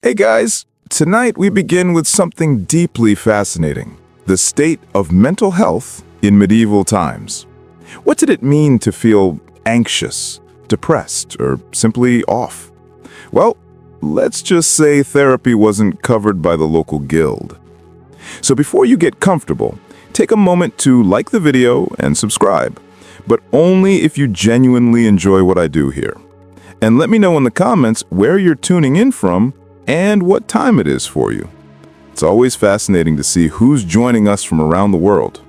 Hey guys, tonight we begin with something deeply fascinating, the state of mental health in medieval times. What did it mean to feel anxious, depressed, or simply off? Well, let's just say therapy wasn't covered by the local guild. So before you get comfortable, take a moment to like the video and subscribe, but only if you genuinely enjoy what I do here. And let me know in the comments where you're tuning in from and what time it is for you. It's always fascinating to see who's joining us from around the world.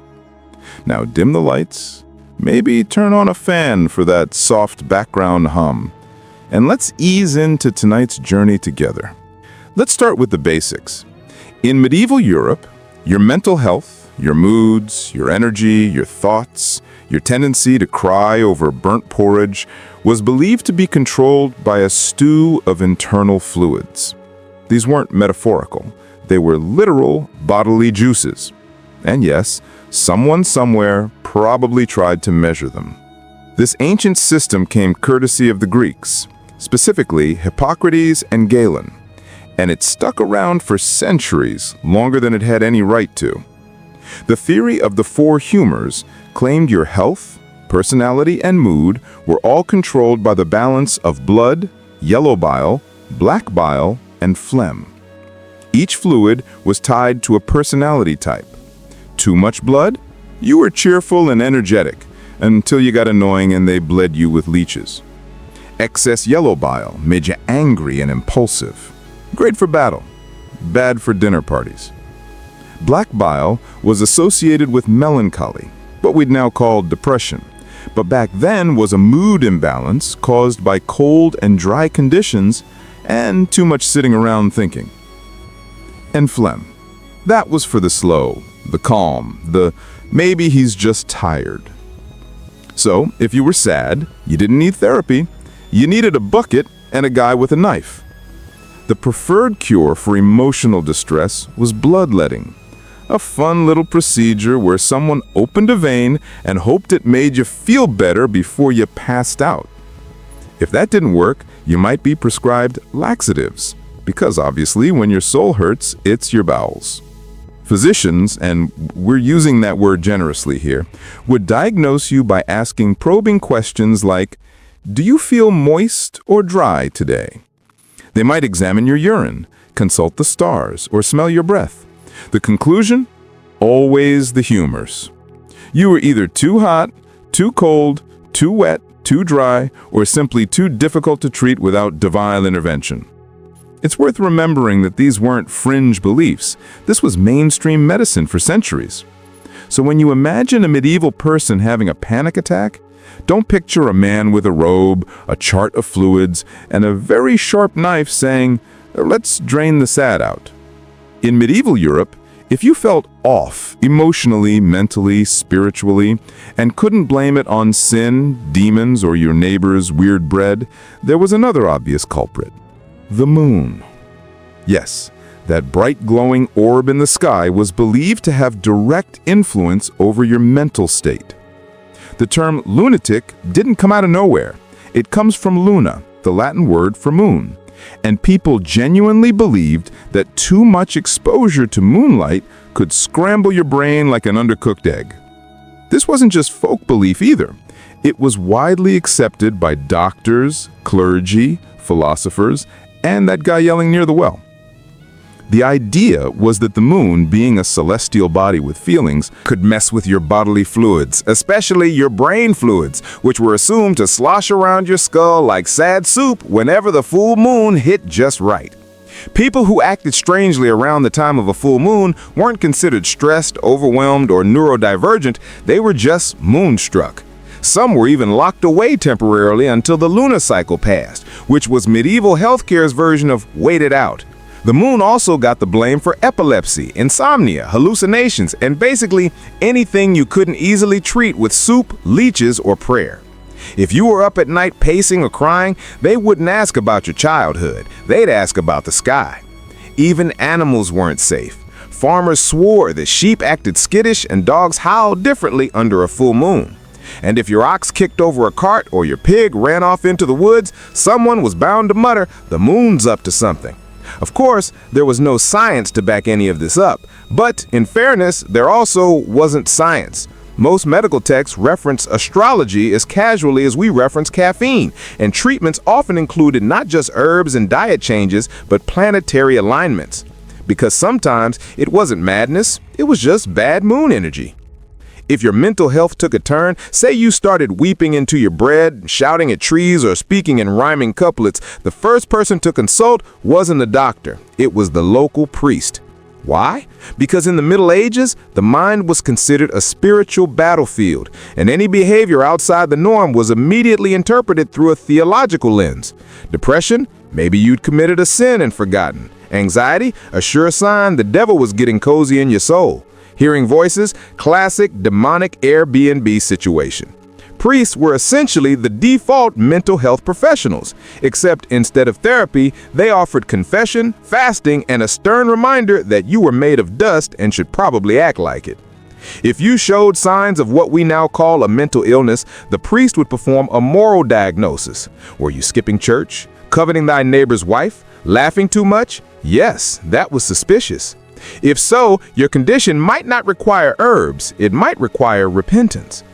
Now dim the lights, maybe turn on a fan for that soft background hum, and let's ease into tonight's journey together. Let's start with the basics. In medieval Europe, your mental health, your moods, your energy, your thoughts, your tendency to cry over burnt porridge was believed to be controlled by a stew of internal fluids. These weren't metaphorical, they were literal bodily juices. And yes, someone somewhere probably tried to measure them. This ancient system came courtesy of the Greeks, specifically Hippocrates and Galen, and it stuck around for centuries, longer than it had any right to. The theory of the four humors claimed your health, personality, and mood were all controlled by the balance of blood, yellow bile, black bile, and phlegm. Each fluid was tied to a personality type. Too much blood? You were cheerful and energetic, until you got annoying and they bled you with leeches. Excess yellow bile made you angry and impulsive. Great for battle, bad for dinner parties. Black bile was associated with melancholy, what we'd now call depression, but back then was a mood imbalance caused by cold and dry conditions and too much sitting around thinking. And phlegm. That was for the slow, the calm, the maybe he's just tired. So, if you were sad, you didn't need therapy, you needed a bucket and a guy with a knife. The preferred cure for emotional distress was bloodletting, a fun little procedure where someone opened a vein and hoped it made you feel better before you passed out. If that didn't work, you might be prescribed laxatives, because obviously when your soul hurts, it's your bowels. Physicians, and we're using that word generously here, would diagnose you by asking probing questions like, do you feel moist or dry today? They might examine your urine, consult the stars, or smell your breath. The conclusion? Always the humors. You were either too hot, too cold, too wet, too dry, or simply too difficult to treat without divine intervention. It's worth remembering that these weren't fringe beliefs. This was mainstream medicine for centuries. So when you imagine a medieval person having a panic attack, don't picture a man with a robe, a chart of fluids, and a very sharp knife saying, let's drain the sad out. In medieval Europe, if you felt off emotionally, mentally, spiritually, and couldn't blame it on sin, demons, or your neighbor's weird bread, there was another obvious culprit: the moon. Yes, that bright glowing orb in the sky was believed to have direct influence over your mental state. The term lunatic didn't come out of nowhere. It comes from luna, the Latin word for moon. And people genuinely believed that too much exposure to moonlight could scramble your brain like an undercooked egg. This wasn't just folk belief either. It was widely accepted by doctors, clergy, philosophers, and that guy yelling near the well. The idea was that the moon, being a celestial body with feelings, could mess with your bodily fluids, especially your brain fluids, which were assumed to slosh around your skull like sad soup whenever the full moon hit just right. People who acted strangely around the time of a full moon weren't considered stressed, overwhelmed, or neurodivergent. They were just moonstruck. Some were even locked away temporarily until the lunar cycle passed, which was medieval healthcare's version of wait it out. The moon also got the blame for epilepsy, insomnia, hallucinations, and basically anything you couldn't easily treat with soup, leeches, or prayer. If you were up at night pacing or crying, they wouldn't ask about your childhood. They'd ask about the sky. Even animals weren't safe. Farmers swore that sheep acted skittish and dogs howled differently under a full moon. And if your ox kicked over a cart or your pig ran off into the woods, someone was bound to mutter, "The moon's up to something." Of course, there was no science to back any of this up, but in fairness, there also wasn't science. Most medical texts reference astrology as casually as we reference caffeine, and treatments often included not just herbs and diet changes, but planetary alignments. Because sometimes it wasn't madness, it was just bad moon energy. If your mental health took a turn, say you started weeping into your bread, shouting at trees, or speaking in rhyming couplets, the first person to consult wasn't a doctor, it was the local priest. Why? Because in the Middle Ages, the mind was considered a spiritual battlefield, and any behavior outside the norm was immediately interpreted through a theological lens. Depression? Maybe you'd committed a sin and forgotten. Anxiety? A sure sign the devil was getting cozy in your soul. Hearing voices? Classic demonic Airbnb situation. Priests were essentially the default mental health professionals, except instead of therapy, they offered confession, fasting, and a stern reminder that you were made of dust and should probably act like it. If you showed signs of what we now call a mental illness, the priest would perform a moral diagnosis. Were you skipping church? Coveting thy neighbor's wife? Laughing too much? Yes, that was suspicious. If so, your condition might not require herbs, it might require repentance.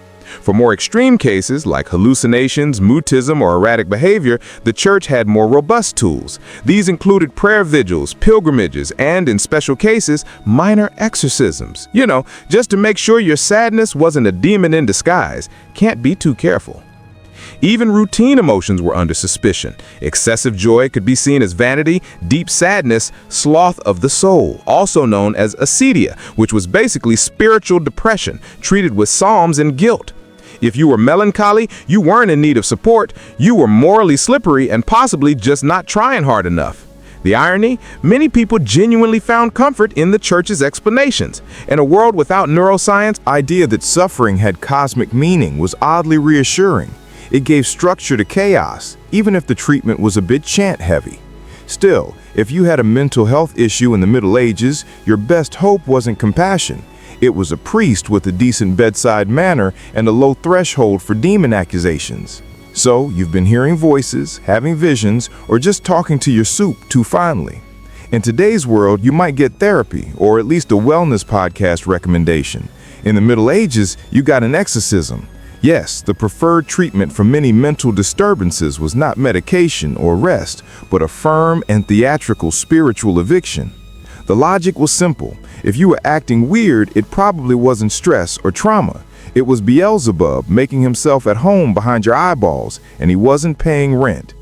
For more extreme cases like hallucinations, mutism, or erratic behavior, the church had more robust tools. These included prayer vigils, pilgrimages, and, in special cases, minor exorcisms. Just to make sure your sadness wasn't a demon in disguise. Can't be too careful. Even routine emotions were under suspicion. Excessive joy could be seen as vanity, deep sadness, sloth of the soul, also known as acedia, which was basically spiritual depression, treated with psalms and guilt. If you were melancholy, you weren't in need of support, you were morally slippery and possibly just not trying hard enough. The irony? Many people genuinely found comfort in the church's explanations. In a world without neuroscience, The idea that suffering had cosmic meaning was oddly reassuring. It gave structure to chaos, even if the treatment was a bit chant-heavy. Still, if you had a mental health issue in the Middle Ages, your best hope wasn't compassion. It was a priest with a decent bedside manner and a low threshold for demon accusations. So, you've been hearing voices, having visions, or just talking to your soup too finely. In today's world, you might get therapy, or at least a wellness podcast recommendation. In the Middle Ages, you got an exorcism. Yes, the preferred treatment for many mental disturbances was not medication or rest, but a firm and theatrical spiritual eviction. The logic was simple. If you were acting weird, it probably wasn't stress or trauma. It was Beelzebub making himself at home behind your eyeballs, and he wasn't paying rent.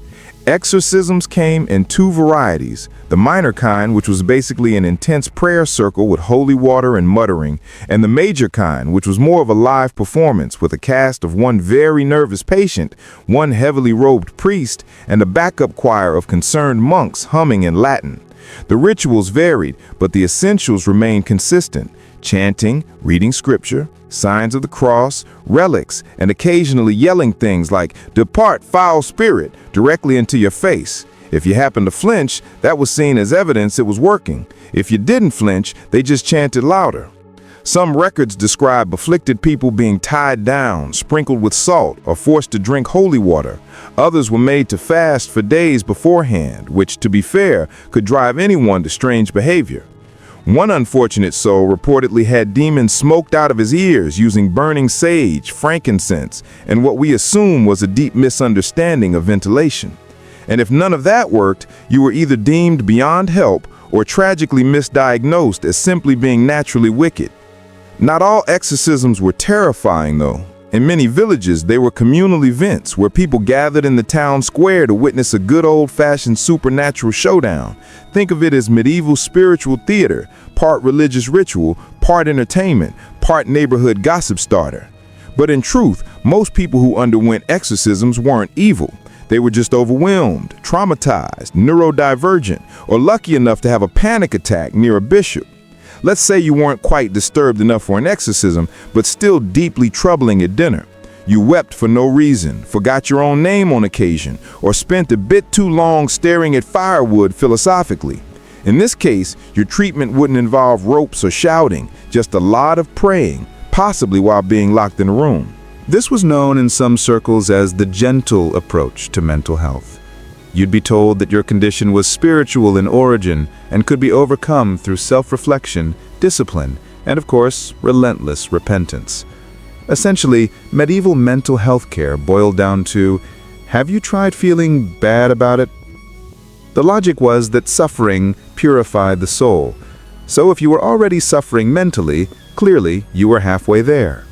Exorcisms came in two varieties, the minor kind, which was basically an intense prayer circle with holy water and muttering, and the major kind, which was more of a live performance with a cast of one very nervous patient, one heavily robed priest, and a backup choir of concerned monks humming in Latin. The rituals varied, but the essentials remained consistent: chanting, reading scripture, signs of the cross, relics, and occasionally yelling things like, "Depart, foul spirit," directly into your face. If you happened to flinch, that was seen as evidence it was working. If you didn't flinch, they just chanted louder. Some records describe afflicted people being tied down, sprinkled with salt, or forced to drink holy water. Others were made to fast for days beforehand, which, to be fair, could drive anyone to strange behavior. One unfortunate soul reportedly had demons smoked out of his ears using burning sage, frankincense, and what we assume was a deep misunderstanding of ventilation. And if none of that worked, you were either deemed beyond help or tragically misdiagnosed as simply being naturally wicked. Not all exorcisms were terrifying, though. In many villages, they were communal events where people gathered in the town square to witness a good old-fashioned supernatural showdown. Think of it as medieval spiritual theater, part religious ritual, part entertainment, part neighborhood gossip starter. But in truth, most people who underwent exorcisms weren't evil. They were just overwhelmed, traumatized, neurodivergent, or lucky enough to have a panic attack near a bishop. Let's say you weren't quite disturbed enough for an exorcism, but still deeply troubling at dinner. You wept for no reason, forgot your own name on occasion, or spent a bit too long staring at firewood philosophically. In this case, your treatment wouldn't involve ropes or shouting, just a lot of praying, possibly while being locked in a room. This was known in some circles as the gentle approach to mental health. You'd be told that your condition was spiritual in origin and could be overcome through self-reflection, discipline, and of course, relentless repentance. Essentially, medieval mental health care boiled down to, have you tried feeling bad about it? The logic was that suffering purified the soul. So if you were already suffering mentally, clearly you were halfway there.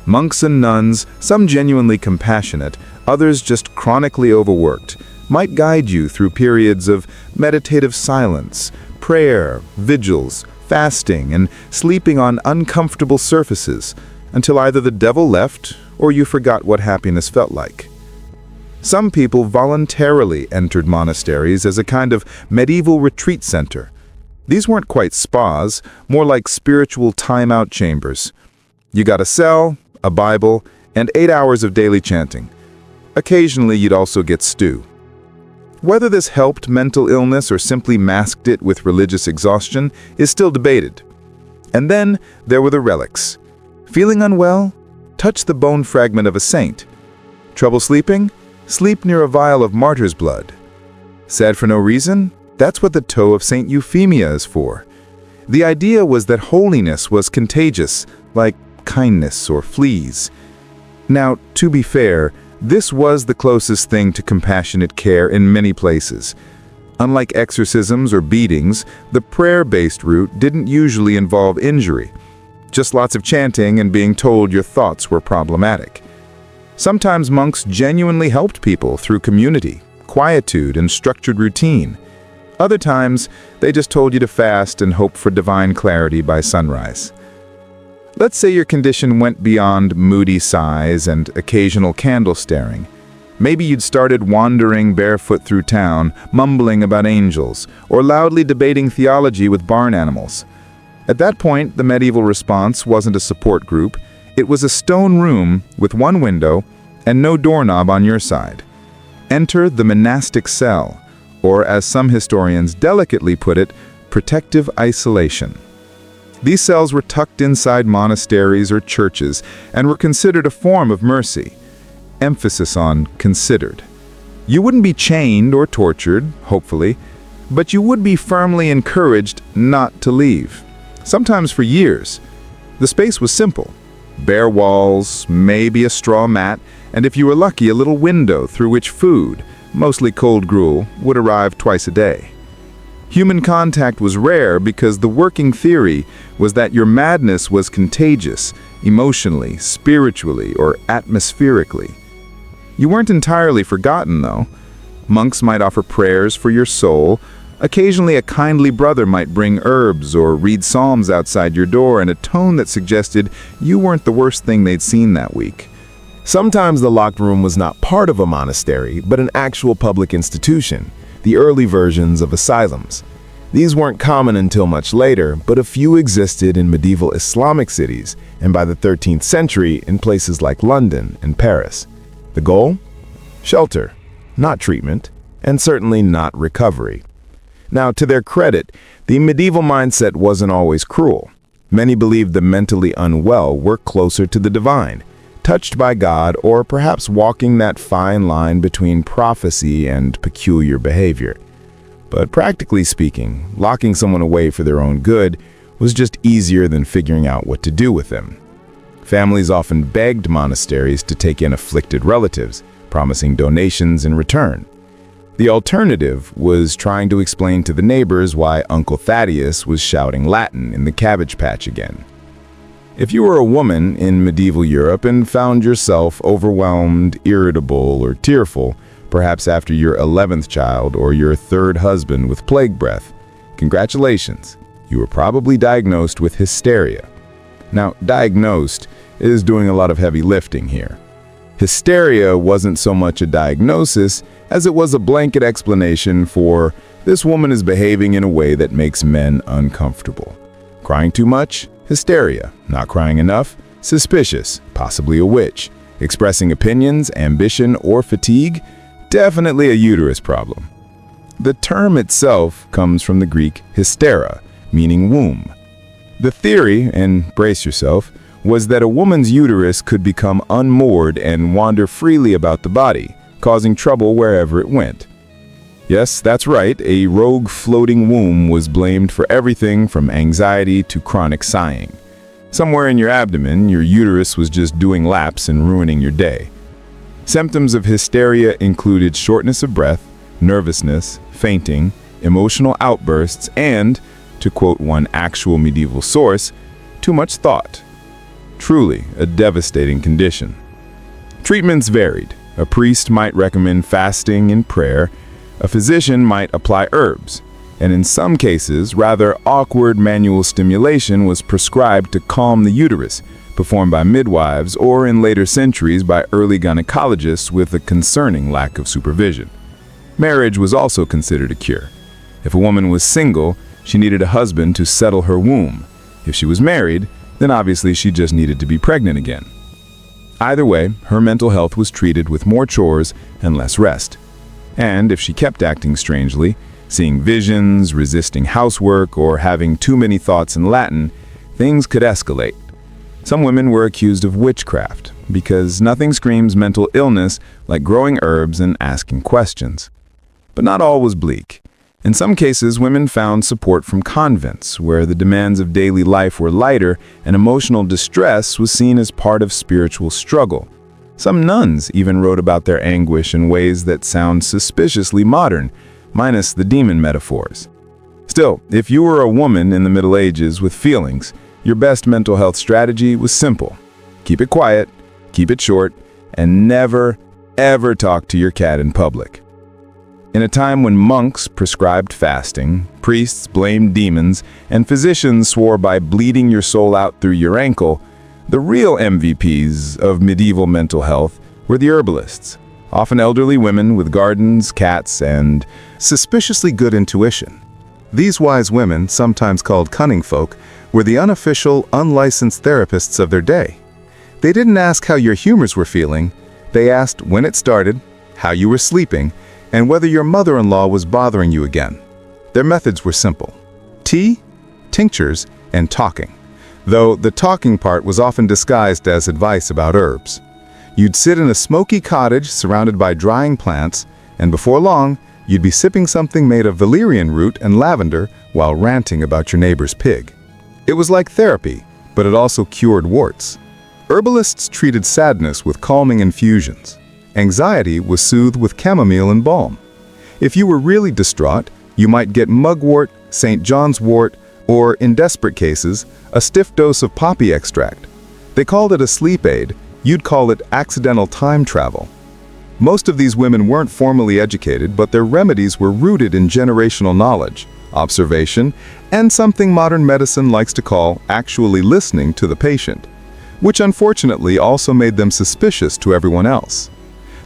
Monks and nuns, some genuinely compassionate, others just chronically overworked, might guide you through periods of meditative silence, prayer, vigils, fasting, and sleeping on uncomfortable surfaces until either the devil left or you forgot what happiness felt like. Some people voluntarily entered monasteries as a kind of medieval retreat center. These weren't quite spas, more like spiritual timeout chambers. You got a cell, a Bible, and 8 hours of daily chanting. Occasionally, you'd also get stew. Whether this helped mental illness or simply masked it with religious exhaustion is still debated. And then there were the relics. Feeling unwell? Touch the bone fragment of a saint. Trouble sleeping? Sleep near a vial of martyr's blood. Sad for no reason? That's what the toe of Saint Euphemia is for. The idea was that holiness was contagious, like kindness or fleas. Now, to be fair, this was the closest thing to compassionate care in many places. Unlike exorcisms or beatings, the prayer-based route didn't usually involve injury. Just lots of chanting and being told your thoughts were problematic. Sometimes monks genuinely helped people through community, quietude, and structured routine. Other times, they just told you to fast and hope for divine clarity by sunrise. Let's say your condition went beyond moody sighs and occasional candle staring. Maybe you'd started wandering barefoot through town, mumbling about angels, or loudly debating theology with barn animals. At that point, the medieval response wasn't a support group. It was a stone room with one window and no doorknob on your side. Enter the monastic cell, or as some historians delicately put it, protective isolation. These cells were tucked inside monasteries or churches and were considered a form of mercy. Emphasis on considered. You wouldn't be chained or tortured, hopefully, but you would be firmly encouraged not to leave. Sometimes for years. The space was simple. Bare walls, maybe a straw mat, and if you were lucky, a little window through which food, mostly cold gruel, would arrive twice a day. Human contact was rare because the working theory was that your madness was contagious, emotionally, spiritually, or atmospherically. You weren't entirely forgotten, though. Monks might offer prayers for your soul. Occasionally, a kindly brother might bring herbs or read psalms outside your door in a tone that suggested you weren't the worst thing they'd seen that week. Sometimes the locked room was not part of a monastery, but an actual public institution, the early versions of asylums. These weren't common until much later, but a few existed in medieval Islamic cities, and by the 13th century in places like London and Paris. The goal? Shelter, not treatment, and certainly not recovery. Now, to their credit, the medieval mindset wasn't always cruel. Many believed the mentally unwell were closer to the divine, touched by God, or perhaps walking that fine line between prophecy and peculiar behavior. But practically speaking, locking someone away for their own good was just easier than figuring out what to do with them. Families often begged monasteries to take in afflicted relatives, promising donations in return. The alternative was trying to explain to the neighbors why Uncle Thaddeus was shouting Latin in the cabbage patch again. If you were a woman in medieval Europe and found yourself overwhelmed, irritable, or tearful, perhaps after your 11th child or your 3rd husband with plague breath, congratulations, you were probably diagnosed with hysteria. Now, diagnosed is doing a lot of heavy lifting here. Hysteria wasn't so much a diagnosis as it was a blanket explanation for this woman is behaving in a way that makes men uncomfortable. Crying too much? Hysteria. Not crying enough? Suspicious, possibly a witch. Expressing opinions, ambition, or fatigue? Definitely a uterus problem. The term itself comes from the Greek hystera, meaning womb. The theory, and brace yourself, was that a woman's uterus could become unmoored and wander freely about the body, causing trouble wherever it went. Yes, that's right, a rogue floating womb was blamed for everything from anxiety to chronic sighing. Somewhere in your abdomen, your uterus was just doing laps and ruining your day. Symptoms of hysteria included shortness of breath, nervousness, fainting, emotional outbursts, and, to quote one actual medieval source, too much thought. Truly a devastating condition. Treatments varied. A priest might recommend fasting and prayer, a physician might apply herbs, and in some cases, rather awkward manual stimulation was prescribed to calm the uterus, performed by midwives or in later centuries by early gynecologists with a concerning lack of supervision. Marriage was also considered a cure. If a woman was single, she needed a husband to settle her womb. If she was married, then obviously she just needed to be pregnant again. Either way, her mental health was treated with more chores and less rest. And if she kept acting strangely, seeing visions, resisting housework, or having too many thoughts in Latin, things could escalate. Some women were accused of witchcraft, because nothing screams mental illness like growing herbs and asking questions. But not all was bleak. In some cases, women found support from convents, where the demands of daily life were lighter and emotional distress was seen as part of spiritual struggle. Some nuns even wrote about their anguish in ways that sound suspiciously modern, minus the demon metaphors. Still, if you were a woman in the Middle Ages with feelings, your best mental health strategy was simple. Keep it quiet, keep it short, and never, ever talk to your cat in public. In a time when monks prescribed fasting, priests blamed demons, and physicians swore by bleeding your soul out through your ankle, the real MVPs of medieval mental health were the herbalists, often elderly women with gardens, cats, and suspiciously good intuition. These wise women, sometimes called cunning folk, were the unofficial, unlicensed therapists of their day. They didn't ask how your humors were feeling, they asked when it started, how you were sleeping, and whether your mother-in-law was bothering you again. Their methods were simple: tea, tinctures, and talking. Though the talking part was often disguised as advice about herbs. You'd sit in a smoky cottage surrounded by drying plants, and before long, you'd be sipping something made of valerian root and lavender while ranting about your neighbor's pig. It was like therapy, but it also cured warts. Herbalists treated sadness with calming infusions. Anxiety was soothed with chamomile and balm. If you were really distraught, you might get mugwort, St. John's wort, or, in desperate cases, a stiff dose of poppy extract. They called it a sleep aid. You'd call it accidental time travel. Most of these women weren't formally educated, but their remedies were rooted in generational knowledge, observation, and something modern medicine likes to call actually listening to the patient, which unfortunately also made them suspicious to everyone else.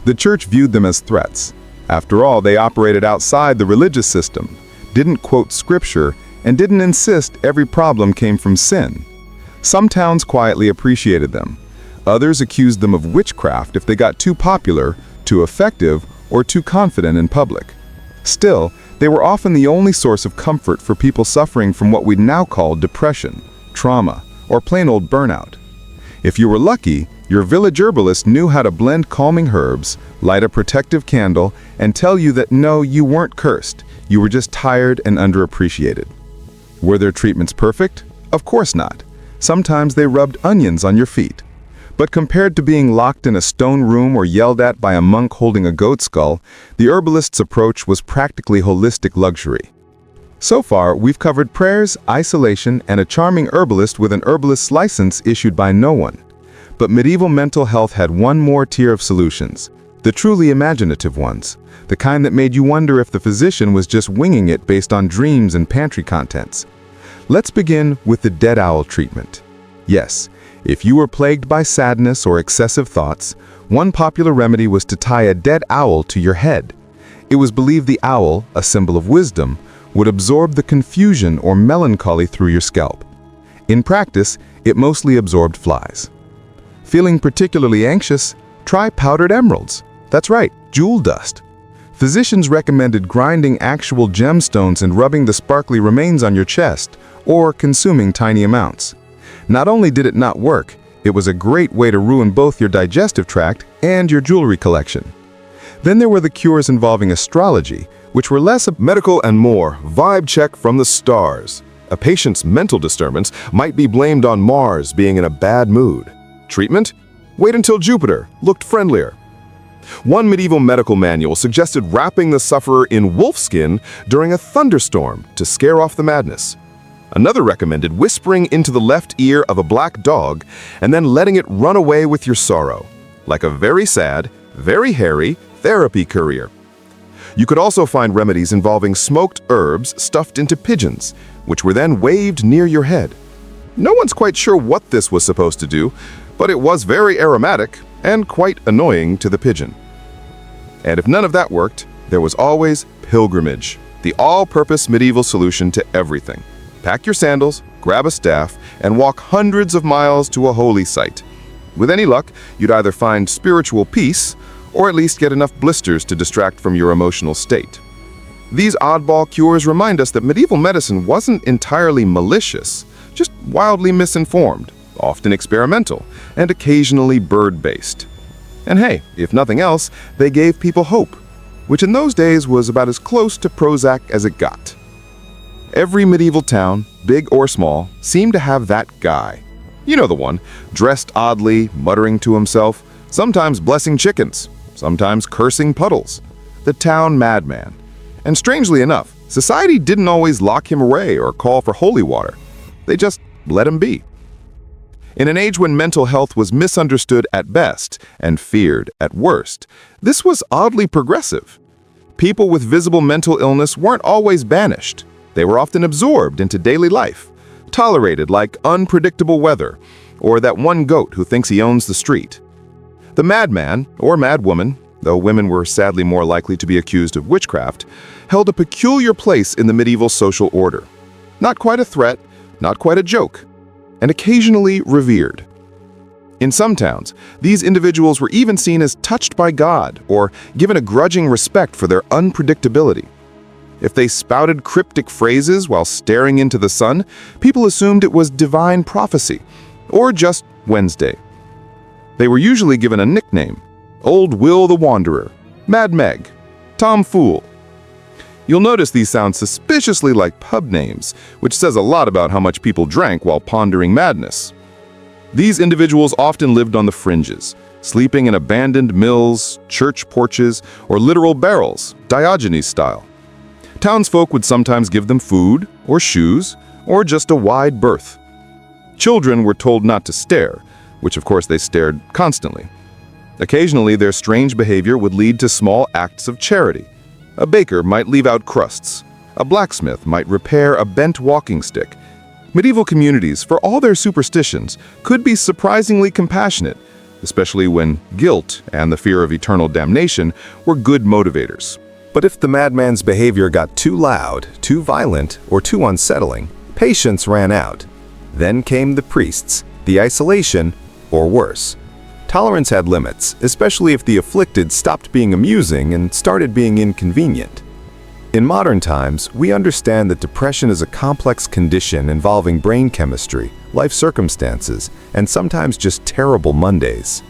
The church viewed them as threats. After all, they operated outside the religious system, didn't quote scripture, and didn't insist every problem came from sin. Some towns quietly appreciated them. Others accused them of witchcraft if they got too popular, too effective, or too confident in public. Still, they were often the only source of comfort for people suffering from what we'd now call depression, trauma, or plain old burnout. If you were lucky, your village herbalist knew how to blend calming herbs, light a protective candle, and tell you that no, you weren't cursed, you were just tired and underappreciated. Were their treatments perfect? Of course not. Sometimes they rubbed onions on your feet. But compared to being locked in a stone room or yelled at by a monk holding a goat skull, the herbalist's approach was practically holistic luxury. So far, we've covered prayers, isolation, and a charming herbalist with an herbalist's license issued by no one. But medieval mental health had one more tier of solutions, the truly imaginative ones, the kind that made you wonder if the physician was just winging it based on dreams and pantry contents. Let's begin with the dead owl treatment. Yes, if you were plagued by sadness or excessive thoughts, one popular remedy was to tie a dead owl to your head. It was believed the owl, a symbol of wisdom, would absorb the confusion or melancholy through your scalp. In practice, it mostly absorbed flies. Feeling particularly anxious? Try powdered emeralds. That's right, jewel dust. Physicians recommended grinding actual gemstones and rubbing the sparkly remains on your chest, or consuming tiny amounts. Not only did it not work, it was a great way to ruin both your digestive tract and your jewelry collection. Then there were the cures involving astrology, which were less a medical and more vibe check from the stars. A patient's mental disturbance might be blamed on Mars being in a bad mood. Treatment? Wait until Jupiter looked friendlier. One medieval medical manual suggested wrapping the sufferer in wolfskin during a thunderstorm to scare off the madness. Another recommended whispering into the left ear of a black dog and then letting it run away with your sorrow, like a very sad, very hairy therapy courier. You could also find remedies involving smoked herbs stuffed into pigeons, which were then waved near your head. No one's quite sure what this was supposed to do, but it was very aromatic and quite annoying to the pigeon. And if none of that worked, there was always pilgrimage, the all-purpose medieval solution to everything. Pack your sandals, grab a staff, and walk hundreds of miles to a holy site. With any luck, you'd either find spiritual peace or at least get enough blisters to distract from your emotional state. These oddball cures remind us that medieval medicine wasn't entirely malicious, just wildly misinformed, often experimental, and occasionally bird-based. And hey, if nothing else, they gave people hope, which in those days was about as close to Prozac as it got. Every medieval town, big or small, seemed to have that guy. You know the one, dressed oddly, muttering to himself, sometimes blessing chickens, sometimes cursing puddles. The town madman. And strangely enough, society didn't always lock him away or call for holy water. They just let him be. In an age when mental health was misunderstood at best and feared at worst, this was oddly progressive. People with visible mental illness weren't always banished. They were often absorbed into daily life, tolerated like unpredictable weather, or that one goat who thinks he owns the street. The madman, or madwoman, though women were sadly more likely to be accused of witchcraft, held a peculiar place in the medieval social order. Not quite a threat, not quite a joke, and occasionally revered. In some towns, these individuals were even seen as touched by God or given a grudging respect for their unpredictability. If they spouted cryptic phrases while staring into the sun, people assumed it was divine prophecy, or just Wednesday. They were usually given a nickname: Old Will the Wanderer, Mad Meg, Tom Fool. You'll notice these sound suspiciously like pub names, which says a lot about how much people drank while pondering madness. These individuals often lived on the fringes, sleeping in abandoned mills, church porches, or literal barrels, Diogenes style. Townsfolk would sometimes give them food, or shoes, or just a wide berth. Children were told not to stare, which of course they stared constantly. Occasionally, their strange behavior would lead to small acts of charity. A baker might leave out crusts. A blacksmith might repair a bent walking stick. Medieval communities, for all their superstitions, could be surprisingly compassionate, especially when guilt and the fear of eternal damnation were good motivators. But if the madman's behavior got too loud, too violent, or too unsettling, patience ran out. Then came the priests, the isolation, or worse. Tolerance had limits, especially if the afflicted stopped being amusing and started being inconvenient. In modern times, we understand that depression is a complex condition involving brain chemistry, life circumstances, and sometimes just terrible Mondays.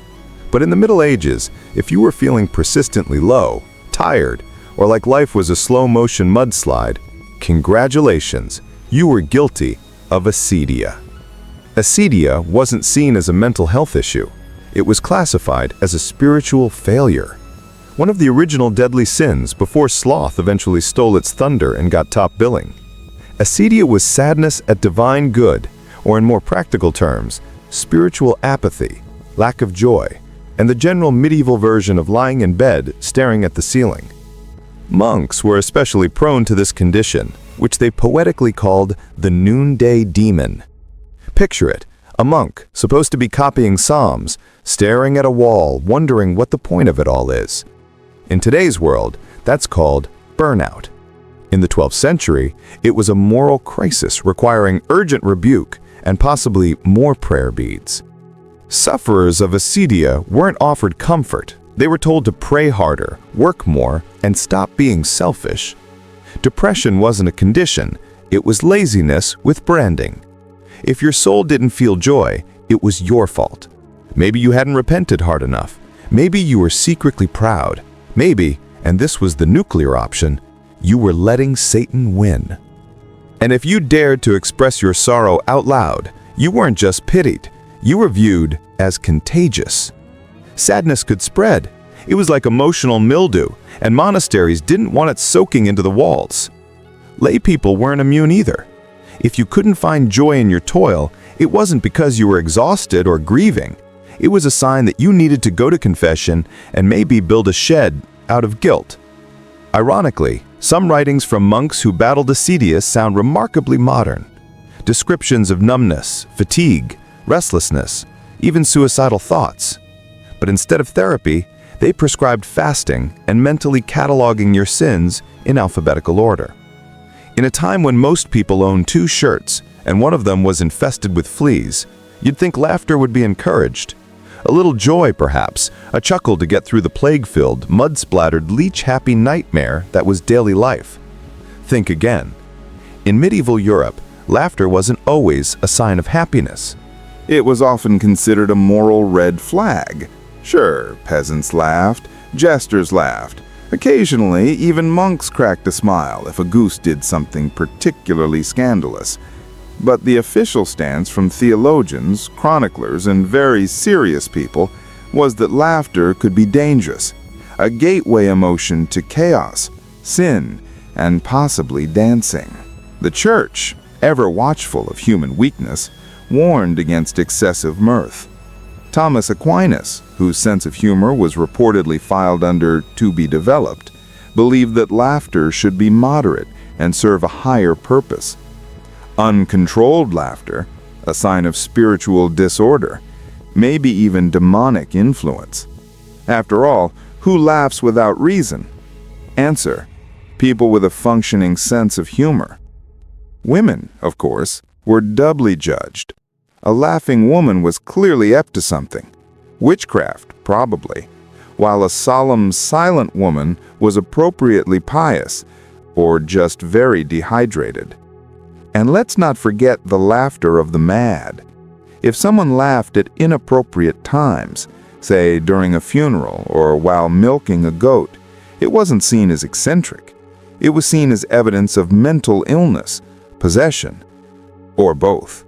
But in the Middle Ages, if you were feeling persistently low, tired, or like life was a slow-motion mudslide, congratulations, you were guilty of acedia. Acedia wasn't seen as a mental health issue. It was classified as a spiritual failure. One of the original deadly sins before sloth eventually stole its thunder and got top billing. Acedia was sadness at divine good, or in more practical terms, spiritual apathy, lack of joy, and the general medieval version of lying in bed staring at the ceiling. Monks were especially prone to this condition, which they poetically called the noonday demon. Picture it, a monk, supposed to be copying psalms, staring at a wall, wondering what the point of it all is. In today's world, that's called burnout. In the 12th century, it was a moral crisis requiring urgent rebuke and possibly more prayer beads. Sufferers of acedia weren't offered comfort. They were told to pray harder, work more, and stop being selfish. Depression wasn't a condition, it was laziness with branding. If your soul didn't feel joy, it was your fault. Maybe you hadn't repented hard enough. Maybe you were secretly proud. Maybe, and this was the nuclear option, you were letting Satan win. And if you dared to express your sorrow out loud, you weren't just pitied, you were viewed as contagious. Sadness could spread. It was like emotional mildew, and monasteries didn't want it soaking into the walls. Lay people weren't immune either. If you couldn't find joy in your toil, it wasn't because you were exhausted or grieving. It was a sign that you needed to go to confession and maybe build a shed out of guilt. Ironically, some writings from monks who battled ascetius sound remarkably modern. Descriptions of numbness, fatigue, restlessness, even suicidal thoughts. But instead of therapy, they prescribed fasting and mentally cataloging your sins in alphabetical order. In a time when most people owned 2 shirts and one of them was infested with fleas, you'd think laughter would be encouraged. A little joy, perhaps, a chuckle to get through the plague-filled, mud-splattered, leech-happy nightmare that was daily life. Think again. In medieval Europe, laughter wasn't always a sign of happiness. It was often considered a moral red flag. Sure, peasants laughed, jesters laughed. Occasionally, even monks cracked a smile if a goose did something particularly scandalous. But the official stance from theologians, chroniclers, and very serious people was that laughter could be dangerous, a gateway emotion to chaos, sin, and possibly dancing. The Church, ever watchful of human weakness, warned against excessive mirth. Thomas Aquinas, whose sense of humor was reportedly filed under "to be developed," believed that laughter should be moderate and serve a higher purpose. Uncontrolled laughter, a sign of spiritual disorder, maybe even demonic influence. After all, who laughs without reason? Answer: people with a functioning sense of humor. Women, of course, were doubly judged. A laughing woman was clearly up to something. Witchcraft, probably, while a solemn, silent woman was appropriately pious, or just very dehydrated. And let's not forget the laughter of the mad. If someone laughed at inappropriate times, say during a funeral or while milking a goat, it wasn't seen as eccentric. It was seen as evidence of mental illness, possession, or both.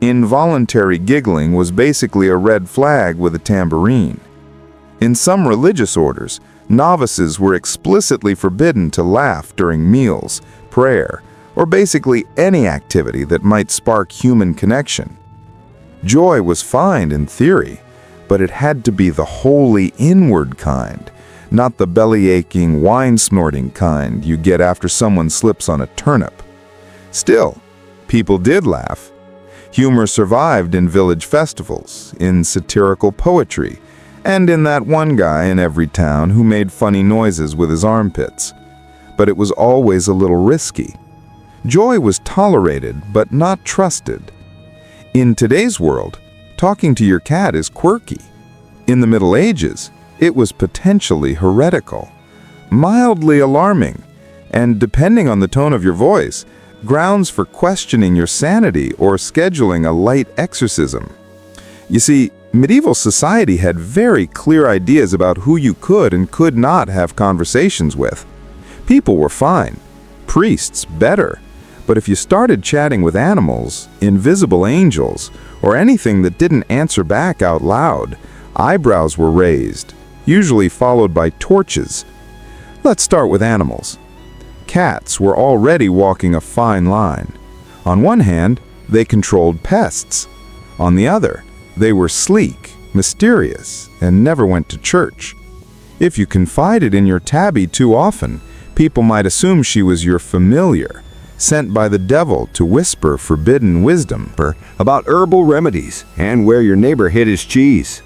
Involuntary giggling was basically a red flag with a tambourine. In some religious orders, novices were explicitly forbidden to laugh during meals, prayer, or basically any activity that might spark human connection. Joy was fine in theory, but it had to be the wholly inward kind, not the belly-aching, wine-snorting kind you get after someone slips on a turnip. Still, people did laugh. Humor survived in village festivals, in satirical poetry, and in that one guy in every town who made funny noises with his armpits. But it was always a little risky. Joy was tolerated, but not trusted. In today's world, talking to your cat is quirky. In the Middle Ages, it was potentially heretical, mildly alarming, and depending on the tone of your voice, grounds for questioning your sanity or scheduling a light exorcism. You see, medieval society had very clear ideas about who you could and could not have conversations with. People were fine, priests better. But if you started chatting with animals, invisible angels, or anything that didn't answer back out loud, eyebrows were raised, usually followed by torches. Let's start with animals. Cats were already walking a fine line. On one hand, they controlled pests. On the other, they were sleek, mysterious, and never went to church. If you confided in your tabby too often, people might assume she was your familiar, sent by the devil to whisper forbidden wisdom about herbal remedies and where your neighbor hid his cheese.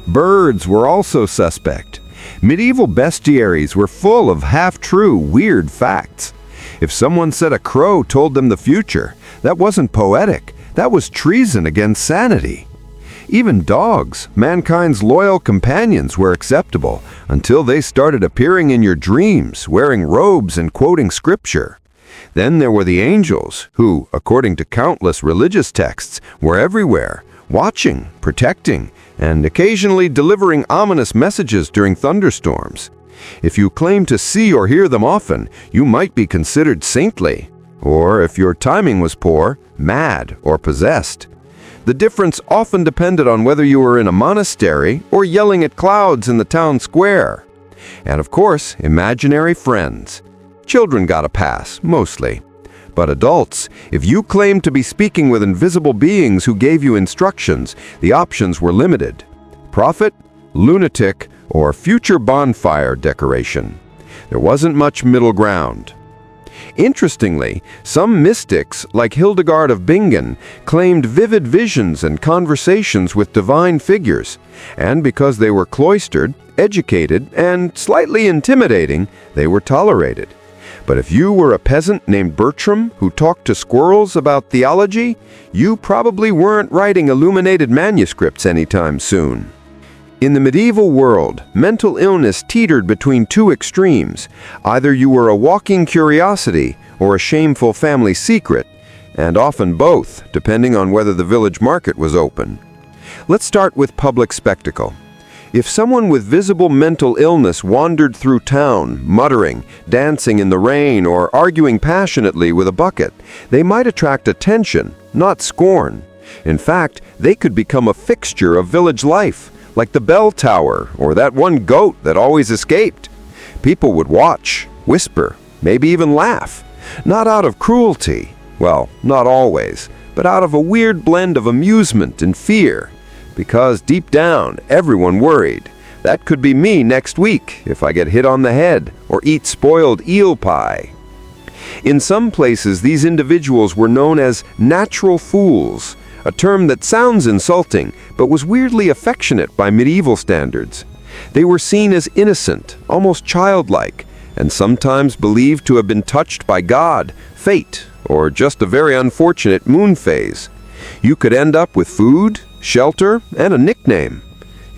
Birds were also suspect. Medieval bestiaries were full of half-true, weird facts. If someone said a crow told them the future, that wasn't poetic, that was treason against sanity. Even dogs, mankind's loyal companions, were acceptable until they started appearing in your dreams, wearing robes and quoting scripture. Then there were the angels, who, according to countless religious texts, were everywhere, watching, protecting, and occasionally delivering ominous messages during thunderstorms. If you claim to see or hear them often, you might be considered saintly. Or if your timing was poor, mad or possessed. The difference often depended on whether you were in a monastery or yelling at clouds in the town square. And of course, imaginary friends. Children got a pass, mostly. But adults, if you claimed to be speaking with invisible beings who gave you instructions, the options were limited. Prophet, lunatic, or future bonfire decoration. There wasn't much middle ground. Interestingly, some mystics, like Hildegard of Bingen, claimed vivid visions and conversations with divine figures, and because they were cloistered, educated, and slightly intimidating, they were tolerated. But if you were a peasant named Bertram who talked to squirrels about theology, you probably weren't writing illuminated manuscripts anytime soon. In the medieval world, mental illness teetered between two extremes. Either you were a walking curiosity or a shameful family secret, and often both, depending on whether the village market was open. Let's start with public spectacle. If someone with visible mental illness wandered through town, muttering, dancing in the rain, or arguing passionately with a bucket, they might attract attention, not scorn. In fact, they could become a fixture of village life, like the bell tower or that one goat that always escaped. People would watch, whisper, maybe even laugh, not out of cruelty, well, not always, but out of a weird blend of amusement and fear. Because deep down, everyone worried. That could be me next week if I get hit on the head or eat spoiled eel pie. In some places, these individuals were known as natural fools, a term that sounds insulting, but was weirdly affectionate by medieval standards. They were seen as innocent, almost childlike, and sometimes believed to have been touched by God, fate, or just a very unfortunate moon phase. You could end up with food, shelter, and a nickname.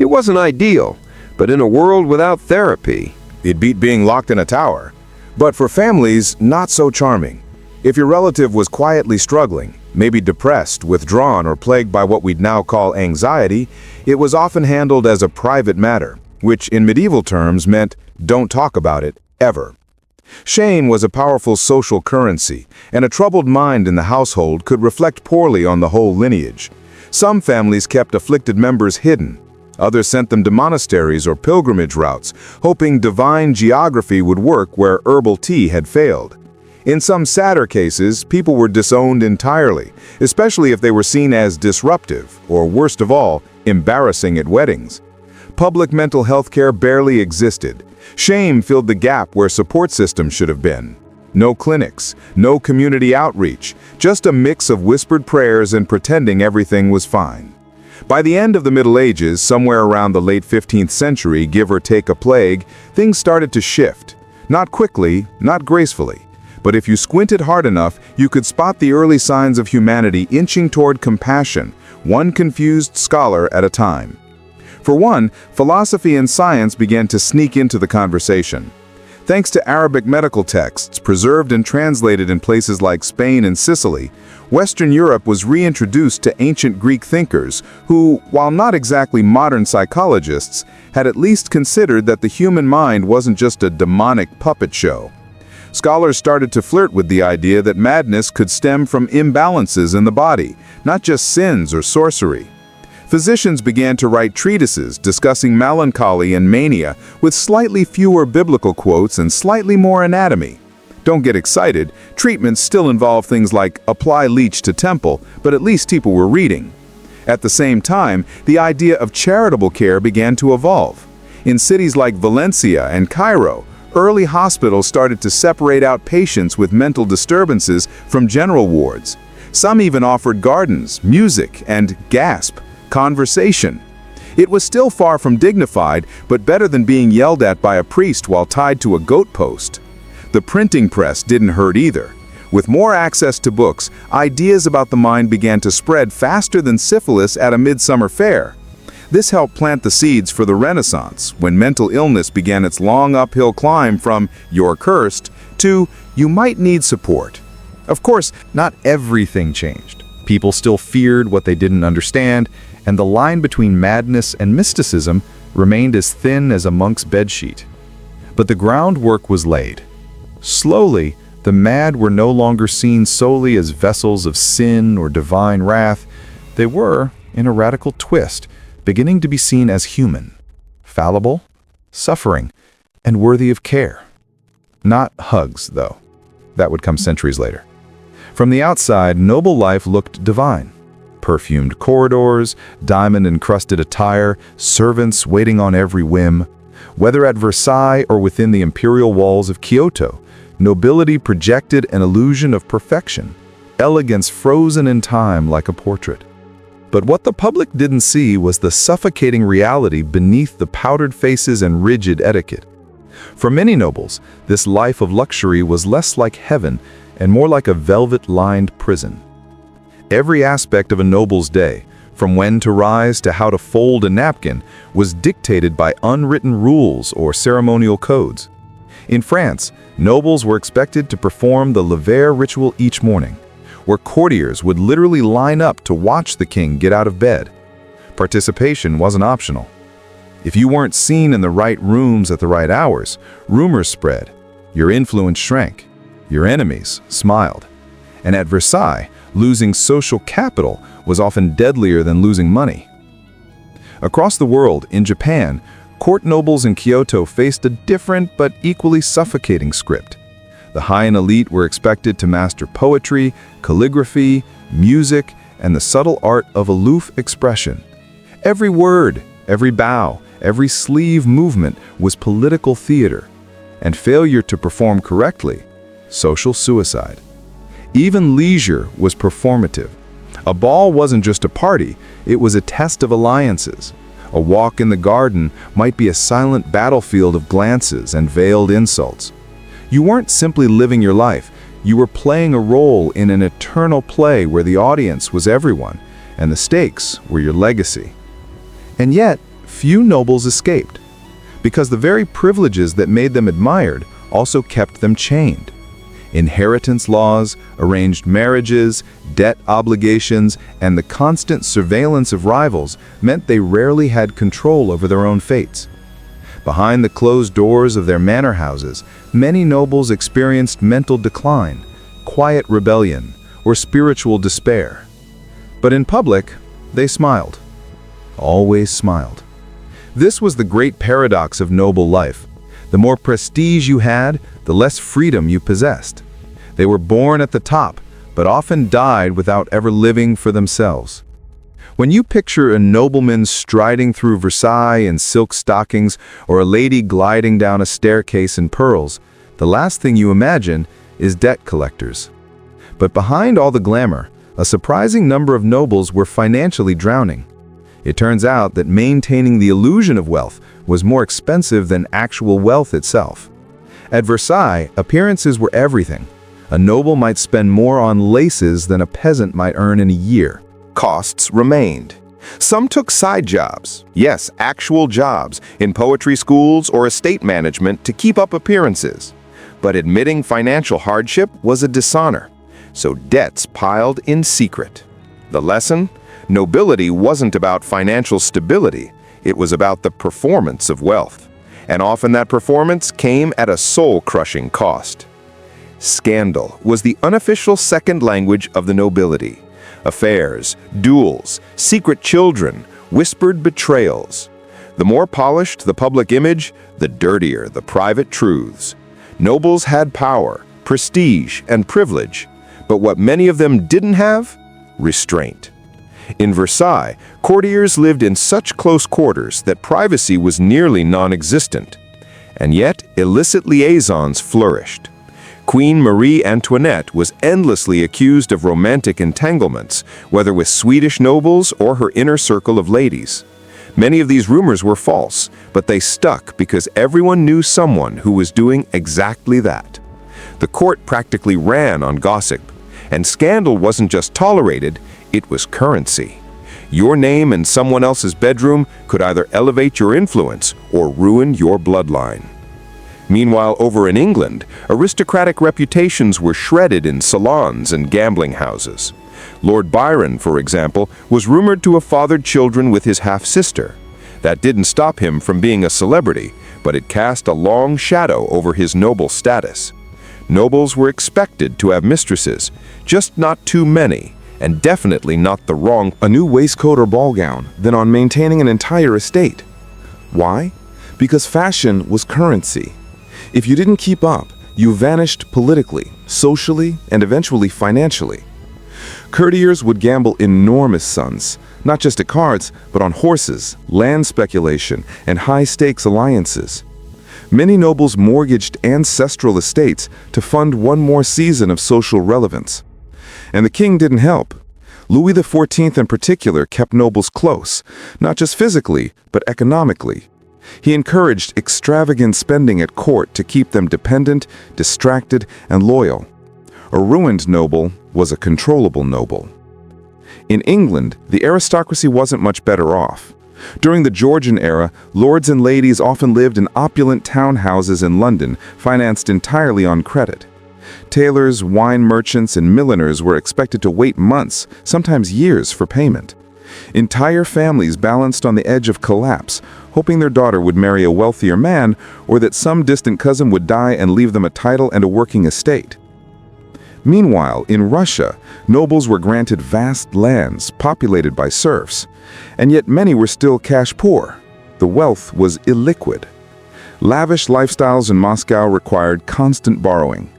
It wasn't ideal, but in a world without therapy, It beat being locked in a tower. But for families, not so charming. If your relative was quietly struggling, maybe depressed, withdrawn, or plagued by what we'd now call anxiety, it was often handled as a private matter, which in medieval terms meant don't talk about it, ever. Shame was a powerful social currency, and a troubled mind in the household could reflect poorly on the whole lineage. Some families kept afflicted members hidden. Others sent them to monasteries or pilgrimage routes, hoping divine geography would work where herbal tea had failed. In some sadder cases, people were disowned entirely, especially if they were seen as disruptive, or worst of all, embarrassing at weddings. Public mental health care barely existed. Shame filled the gap where support systems should have been. No clinics, no community outreach, just a mix of whispered prayers and pretending everything was fine. By the end of the Middle Ages, somewhere around the late 15th century, give or take a plague, things started to shift. Not quickly, not gracefully. But if you squinted hard enough, you could spot the early signs of humanity inching toward compassion, one confused scholar at a time. For one, philosophy and science began to sneak into the conversation. Thanks to Arabic medical texts preserved and translated in places like Spain and Sicily, Western Europe was reintroduced to ancient Greek thinkers who, while not exactly modern psychologists, had at least considered that the human mind wasn't just a demonic puppet show. Scholars started to flirt with the idea that madness could stem from imbalances in the body, not just sins or sorcery. Physicians began to write treatises discussing melancholy and mania with slightly fewer biblical quotes and slightly more anatomy. Don't get excited, treatments still involve things like apply leech to temple, but at least people were reading. At the same time, the idea of charitable care began to evolve. In cities like Valencia and Cairo, early hospitals started to separate out patients with mental disturbances from general wards. Some even offered gardens, music, and gasp, conversation. It was still far from dignified, but better than being yelled at by a priest while tied to a goat post. The printing press didn't hurt either. With more access to books, ideas about the mind began to spread faster than syphilis at a midsummer fair. This helped plant the seeds for the Renaissance, when mental illness began its long uphill climb from "you're cursed" to "you might need support." Of course, not everything changed. People still feared what they didn't understand, and the line between madness and mysticism remained as thin as a monk's bedsheet. But the groundwork was laid. Slowly, the mad were no longer seen solely as vessels of sin or divine wrath. They were, in a radical twist, beginning to be seen as human, fallible, suffering, and worthy of care. Not hugs, though. That would come centuries later. From the outside, noble life looked divine. Perfumed corridors, diamond-encrusted attire, servants waiting on every whim. Whether at Versailles or within the imperial walls of Kyoto, nobility projected an illusion of perfection, elegance frozen in time like a portrait. But what the public didn't see was the suffocating reality beneath the powdered faces and rigid etiquette. For many nobles, this life of luxury was less like heaven and more like a velvet-lined prison. Every aspect of a noble's day, from when to rise to how to fold a napkin, was dictated by unwritten rules or ceremonial codes. In France, nobles were expected to perform the lever ritual each morning, where courtiers would literally line up to watch the king get out of bed. Participation wasn't optional. If you weren't seen in the right rooms at the right hours, rumors spread, your influence shrank, your enemies smiled. And at Versailles, losing social capital was often deadlier than losing money. Across the world, in Japan, court nobles in Kyoto faced a different but equally suffocating script. The high and elite were expected to master poetry, calligraphy, music, and the subtle art of aloof expression. Every word, every bow, every sleeve movement was political theater, and failure to perform correctly, social suicide. Even leisure was performative. A ball wasn't just a party, it was a test of alliances. A walk in the garden might be a silent battlefield of glances and veiled insults. You weren't simply living your life, you were playing a role in an eternal play where the audience was everyone, and the stakes were your legacy. And yet, few nobles escaped, because the very privileges that made them admired also kept them chained. Inheritance laws, arranged marriages, debt obligations, and the constant surveillance of rivals meant they rarely had control over their own fates. Behind the closed doors of their manor houses, many nobles experienced mental decline, quiet rebellion, or spiritual despair. But in public, they smiled. Always smiled. This was the great paradox of noble life. The more prestige you had, the less freedom you possessed. They were born at the top, but often died without ever living for themselves. When you picture a nobleman striding through Versailles in silk stockings or a lady gliding down a staircase in pearls, the last thing you imagine is debt collectors. But behind all the glamour, a surprising number of nobles were financially drowning. It turns out that maintaining the illusion of wealth was more expensive than actual wealth itself. At Versailles, appearances were everything. A noble might spend more on laces than a peasant might earn in a year. Costs remained. Some took side jobs, yes, actual jobs, in poetry schools or estate management to keep up appearances. But admitting financial hardship was a dishonor, so debts piled in secret. The lesson? Nobility wasn't about financial stability, it was about the performance of wealth. And often that performance came at a soul-crushing cost. Scandal was the unofficial second language of the nobility. Affairs, duels, secret children, whispered betrayals. The more polished the public image, the dirtier the private truths. Nobles had power, prestige, and privilege, but what many of them didn't have? Restraint. In Versailles, courtiers lived in such close quarters that privacy was nearly non-existent. And yet, illicit liaisons flourished. Queen Marie Antoinette was endlessly accused of romantic entanglements, whether with Swedish nobles or her inner circle of ladies. Many of these rumors were false, but they stuck because everyone knew someone who was doing exactly that. The court practically ran on gossip, and scandal wasn't just tolerated, it was currency. Your name in someone else's bedroom could either elevate your influence or ruin your bloodline. Meanwhile, over in England, aristocratic reputations were shredded in salons and gambling houses. Lord Byron, for example, was rumored to have fathered children with his half-sister. That didn't stop him from being a celebrity, but it cast a long shadow over his noble status. Nobles were expected to have mistresses, just not too many, and definitely not the wrong a new waistcoat or ball gown than on maintaining an entire estate. Why? Because fashion was currency. If you didn't keep up, you vanished politically, socially, and eventually financially. Courtiers would gamble enormous sums, not just at cards, but on horses, land speculation, and high-stakes alliances. Many nobles mortgaged ancestral estates to fund one more season of social relevance. And the king didn't help. Louis XIV in particular kept nobles close, not just physically, but economically. He encouraged extravagant spending at court to keep them dependent, distracted, and loyal. A ruined noble was a controllable noble. In England, the aristocracy wasn't much better off. During the Georgian era, lords and ladies often lived in opulent townhouses in London, financed entirely on credit. Tailors, wine merchants, and milliners were expected to wait months, sometimes years, for payment. Entire families balanced on the edge of collapse, hoping their daughter would marry a wealthier man or that some distant cousin would die and leave them a title and a working estate. Meanwhile, in Russia, nobles were granted vast lands populated by serfs, and yet many were still cash poor. The wealth was illiquid. Lavish lifestyles in Moscow required constant borrowing.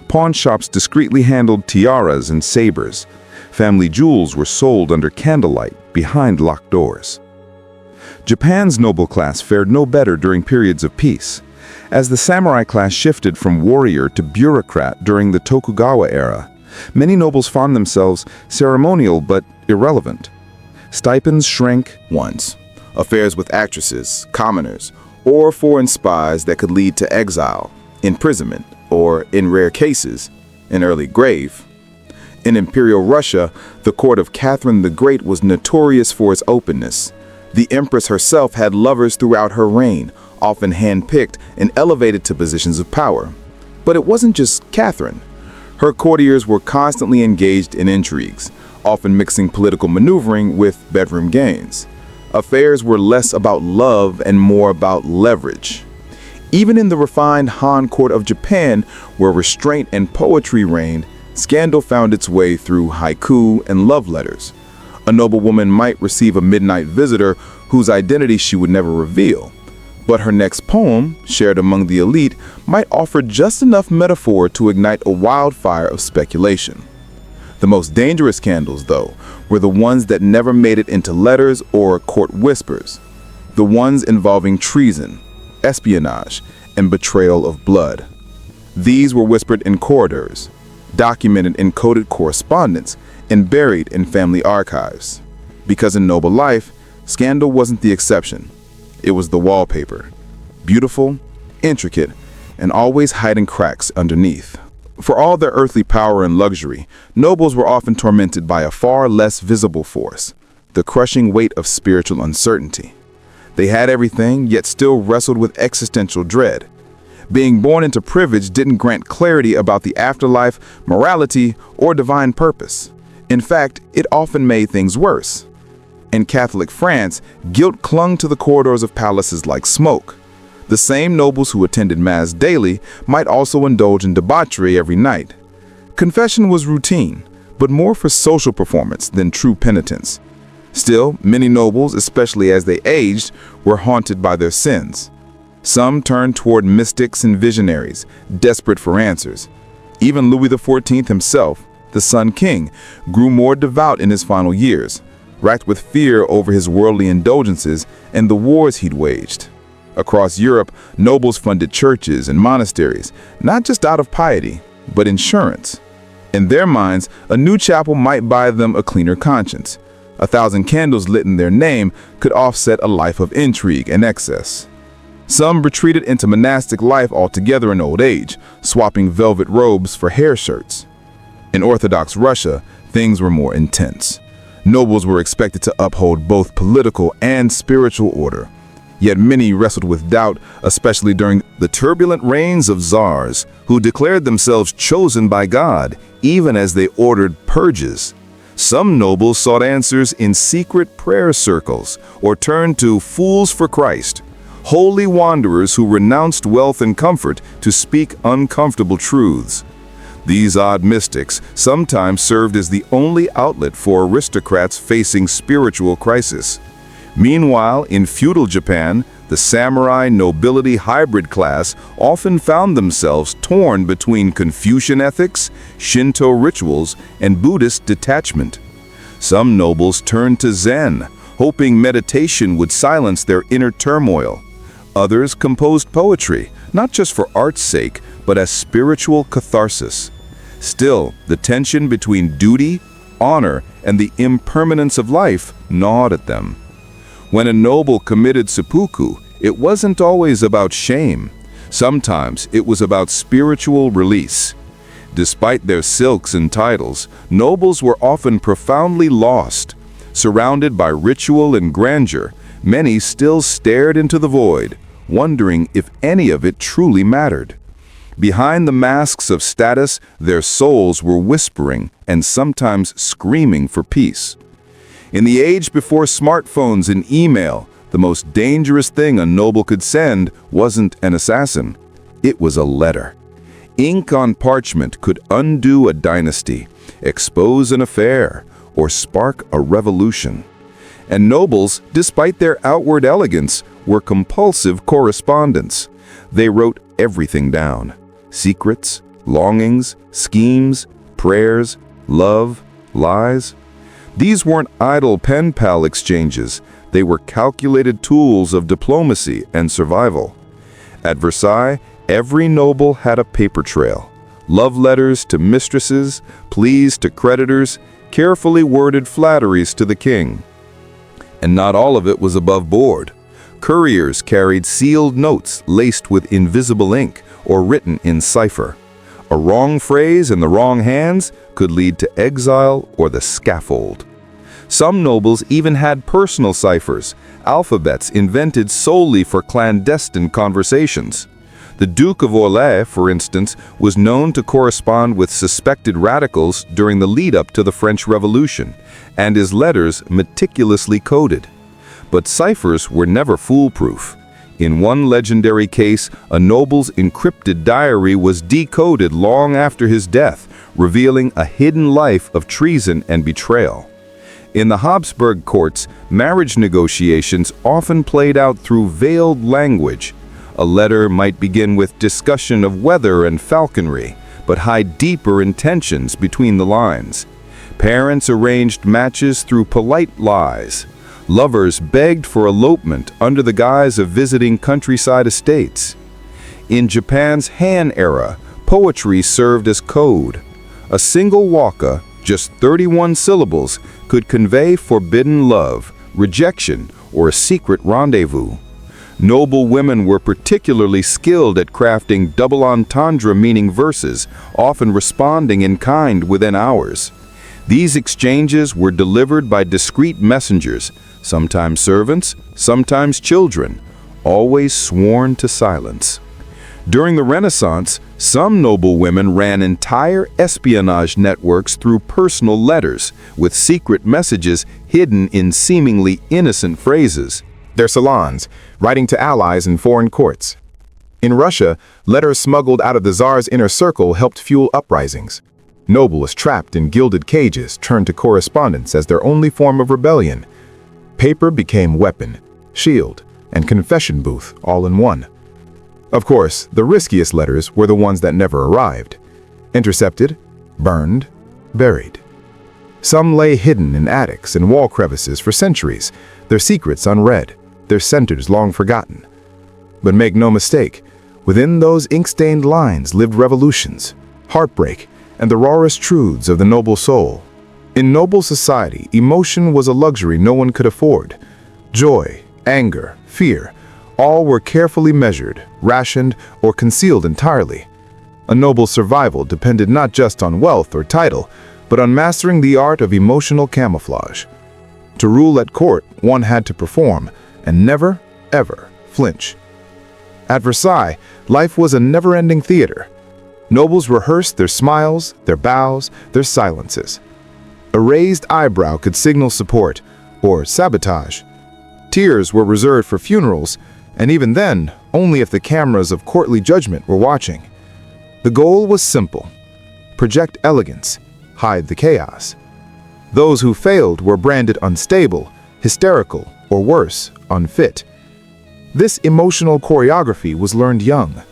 Pawn shops discreetly handled tiaras and sabers. Family jewels were sold under candlelight behind locked doors. Japan's noble class fared no better during periods of peace. As the samurai class shifted from warrior to bureaucrat during the Tokugawa era, many nobles found themselves ceremonial but irrelevant. Stipends shrank once. Affairs with actresses, commoners, or foreign spies that could lead to exile, imprisonment, or, in rare cases, an early grave. In Imperial Russia, the court of Catherine the Great was notorious for its openness. The empress herself had lovers throughout her reign, often hand-picked and elevated to positions of power. But it wasn't just Catherine. Her courtiers were constantly engaged in intrigues, often mixing political maneuvering with bedroom games. Affairs were less about love and more about leverage. Even in the refined Han court of Japan, where restraint and poetry reigned, scandal found its way through haiku and love letters. A noblewoman might receive a midnight visitor whose identity she would never reveal. But her next poem, shared among the elite, might offer just enough metaphor to ignite a wildfire of speculation. The most dangerous scandals, though, were the ones that never made it into letters or court whispers. The ones involving treason, espionage, and betrayal of blood. These were whispered in corridors, documented in coded correspondence, and buried in family archives. Because in noble life, scandal wasn't the exception. It was the wallpaper. Beautiful, intricate, and always hiding cracks underneath. For all their earthly power and luxury, nobles were often tormented by a far less visible force, the crushing weight of spiritual uncertainty. They had everything, yet still wrestled with existential dread. Being born into privilege didn't grant clarity about the afterlife, morality, or divine purpose. In fact, it often made things worse. In Catholic France, guilt clung to the corridors of palaces like smoke. The same nobles who attended Mass daily might also indulge in debauchery every night. Confession was routine, but more for social performance than true penitence. Still, many nobles, especially as they aged, were haunted by their sins. Some turned toward mystics and visionaries, desperate for answers. Even Louis XIV himself, the Sun King, grew more devout in his final years, racked with fear over his worldly indulgences and the wars he'd waged. Across Europe, nobles funded churches and monasteries, not just out of piety, but insurance. In their minds, a new chapel might buy them a cleaner conscience. 1,000 candles lit in their name could offset a life of intrigue and excess. Some retreated into monastic life altogether in old age, swapping velvet robes for hair shirts. In Orthodox Russia, things were more intense. Nobles were expected to uphold both political and spiritual order. Yet many wrestled with doubt, especially during the turbulent reigns of czars, who declared themselves chosen by God, even as they ordered purges. Some nobles sought answers in secret prayer circles or turned to fools for Christ, holy wanderers who renounced wealth and comfort to speak uncomfortable truths. These odd mystics sometimes served as the only outlet for aristocrats facing spiritual crisis. Meanwhile, in feudal Japan, the samurai nobility hybrid class often found themselves torn between Confucian ethics, Shinto rituals, and Buddhist detachment. Some nobles turned to Zen, hoping meditation would silence their inner turmoil. Others composed poetry, not just for art's sake, but as spiritual catharsis. Still, the tension between duty, honor, and the impermanence of life gnawed at them. When a noble committed seppuku, it wasn't always about shame. Sometimes it was about spiritual release. Despite their silks and titles, nobles were often profoundly lost. Surrounded by ritual and grandeur, many still stared into the void, wondering if any of it truly mattered. Behind the masks of status, their souls were whispering and sometimes screaming for peace. In the age before smartphones and email, the most dangerous thing a noble could send wasn't an assassin. It was a letter. Ink on parchment could undo a dynasty, expose an affair, or spark a revolution. And nobles, despite their outward elegance, were compulsive correspondents. They wrote everything down. Secrets, longings, schemes, prayers, love, lies. These weren't idle pen pal exchanges. They were calculated tools of diplomacy and survival. At Versailles, every noble had a paper trail. Love letters to mistresses, pleas to creditors, carefully worded flatteries to the king. And not all of it was above board. Couriers carried sealed notes laced with invisible ink or written in cipher. A wrong phrase in the wrong hands could lead to exile or the scaffold. Some nobles even had personal ciphers, alphabets invented solely for clandestine conversations. The Duke of Orleans, for instance, was known to correspond with suspected radicals during the lead-up to the French Revolution, and his letters meticulously coded. But ciphers were never foolproof. In one legendary case, a noble's encrypted diary was decoded long after his death, revealing a hidden life of treason and betrayal. In the Habsburg courts, marriage negotiations often played out through veiled language. A letter might begin with discussion of weather and falconry, but hide deeper intentions between the lines. Parents arranged matches through polite lies. Lovers begged for elopement under the guise of visiting countryside estates. In Japan's Han era, poetry served as code. A single waka, just 31 syllables, could convey forbidden love, rejection, or a secret rendezvous. Noble women were particularly skilled at crafting double entendre meaning verses, often responding in kind within hours. These exchanges were delivered by discreet messengers, sometimes servants, sometimes children, always sworn to silence. During the Renaissance, some noble women ran entire espionage networks through personal letters, with secret messages hidden in seemingly innocent phrases. Their salons, writing to allies in foreign courts. In Russia, letters smuggled out of the Tsar's inner circle helped fuel uprisings. Nobles trapped in gilded cages turned to correspondence as their only form of rebellion. Paper became weapon, shield, and confession booth all in one. Of course, the riskiest letters were the ones that never arrived. Intercepted, burned, buried. Some lay hidden in attics and wall crevices for centuries, their secrets unread, their centers long forgotten. But make no mistake, within those ink-stained lines lived revolutions, heartbreak, and the rawest truths of the noble soul. In noble society, emotion was a luxury no one could afford. Joy, anger, fear, all were carefully measured, rationed, or concealed entirely. A noble survival depended not just on wealth or title, but on mastering the art of emotional camouflage. To rule at court, one had to perform, and never, ever flinch. At Versailles, life was a never-ending theater. Nobles rehearsed their smiles, their bows, their silences. A raised eyebrow could signal support or sabotage. Tears were reserved for funerals, and even then, only if the cameras of courtly judgment were watching. The goal was simple: project elegance, hide the chaos. Those who failed were branded unstable, hysterical, or worse, unfit. This emotional choreography was learned young.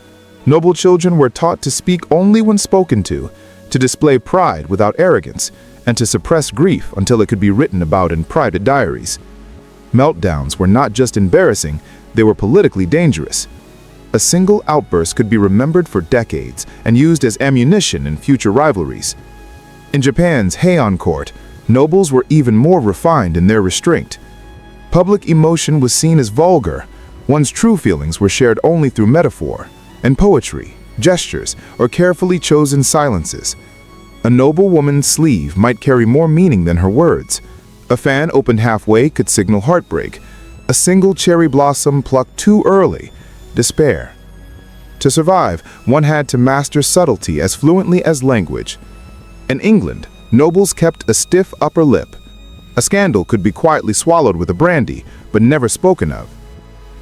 Noble children were taught to speak only when spoken to display pride without arrogance, and to suppress grief until it could be written about in private diaries. Meltdowns were not just embarrassing, they were politically dangerous. A single outburst could be remembered for decades and used as ammunition in future rivalries. In Japan's Heian court, nobles were even more refined in their restraint. Public emotion was seen as vulgar. One's true feelings were shared only through metaphor and poetry, gestures, or carefully chosen silences. A noble woman's sleeve might carry more meaning than her words. A fan opened halfway could signal heartbreak. A single cherry blossom plucked too early, despair. To survive, one had to master subtlety as fluently as language. In England, nobles kept a stiff upper lip. A scandal could be quietly swallowed with a brandy, but never spoken of.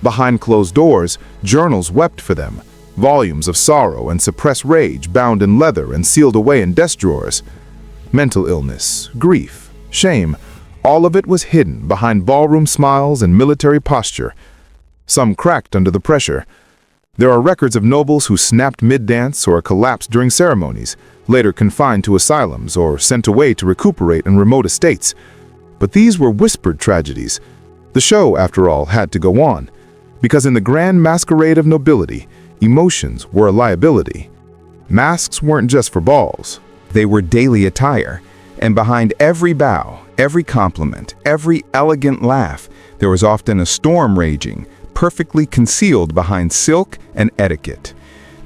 Behind closed doors, journals wept for them. Volumes of sorrow and suppressed rage bound in leather and sealed away in desk drawers. Mental illness, grief, shame, all of it was hidden behind ballroom smiles and military posture. Some cracked under the pressure. There are records of nobles who snapped mid-dance or collapsed during ceremonies, later confined to asylums or sent away to recuperate in remote estates. But these were whispered tragedies. The show, after all, had to go on, because in the grand masquerade of nobility, emotions were a liability. Masks weren't just for balls. They were daily attire, and behind every bow, every compliment, every elegant laugh, there was often a storm raging, perfectly concealed behind silk and etiquette.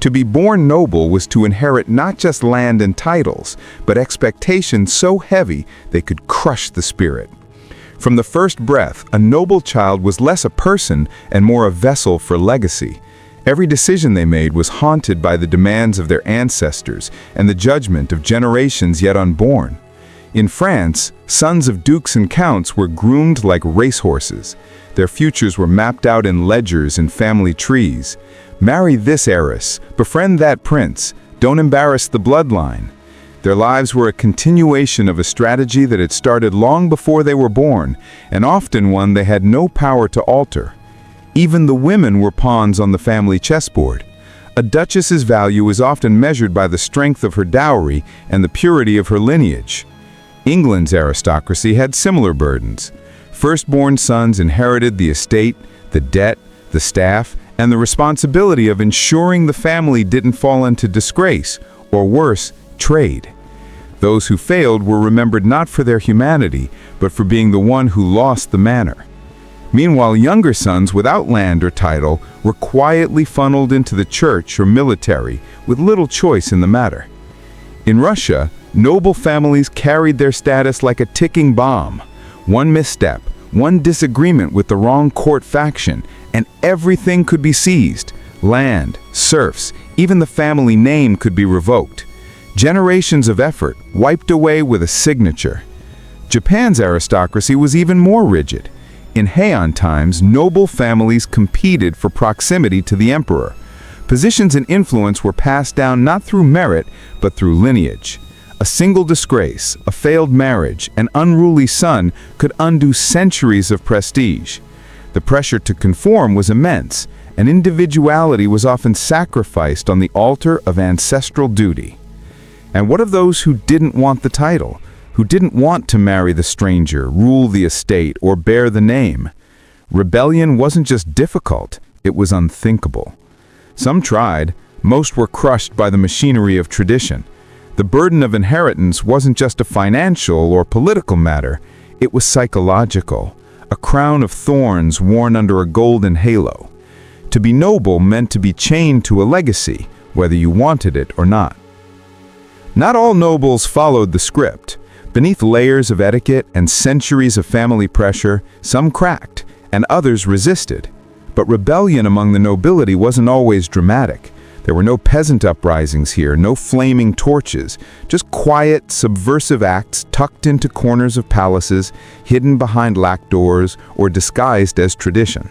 To be born noble was to inherit not just land and titles, but expectations so heavy they could crush the spirit. From the first breath, a noble child was less a person and more a vessel for legacy. Every decision they made was haunted by the demands of their ancestors and the judgment of generations yet unborn. In France, sons of dukes and counts were groomed like racehorses. Their futures were mapped out in ledgers and family trees. Marry this heiress, befriend that prince, don't embarrass the bloodline. Their lives were a continuation of a strategy that had started long before they were born, and often one they had no power to alter. Even the women were pawns on the family chessboard. A duchess's value is often measured by the strength of her dowry and the purity of her lineage. England's aristocracy had similar burdens. Firstborn sons inherited the estate, the debt, the staff, and the responsibility of ensuring the family didn't fall into disgrace, or worse, trade. Those who failed were remembered not for their humanity, but for being the one who lost the manor. Meanwhile, younger sons without land or title were quietly funneled into the church or military with little choice in the matter. In Russia, noble families carried their status like a ticking bomb. One misstep, one disagreement with the wrong court faction, and everything could be seized. Land, serfs, even the family name could be revoked. Generations of effort wiped away with a signature. Japan's aristocracy was even more rigid. In Heian times, noble families competed for proximity to the emperor. Positions and influence were passed down not through merit, but through lineage. A single disgrace, a failed marriage, an unruly son could undo centuries of prestige. The pressure to conform was immense, and individuality was often sacrificed on the altar of ancestral duty. And what of those who didn't want the title? Who didn't want to marry the stranger, rule the estate, or bear the name? Rebellion wasn't just difficult, it was unthinkable. Some tried, most were crushed by the machinery of tradition. The burden of inheritance wasn't just a financial or political matter, it was psychological, a crown of thorns worn under a golden halo. To be noble meant to be chained to a legacy, whether you wanted it or not. Not all nobles followed the script. Beneath layers of etiquette and centuries of family pressure, some cracked, and others resisted. But rebellion among the nobility wasn't always dramatic. There were no peasant uprisings here, no flaming torches, just quiet, subversive acts tucked into corners of palaces, hidden behind locked doors, or disguised as tradition.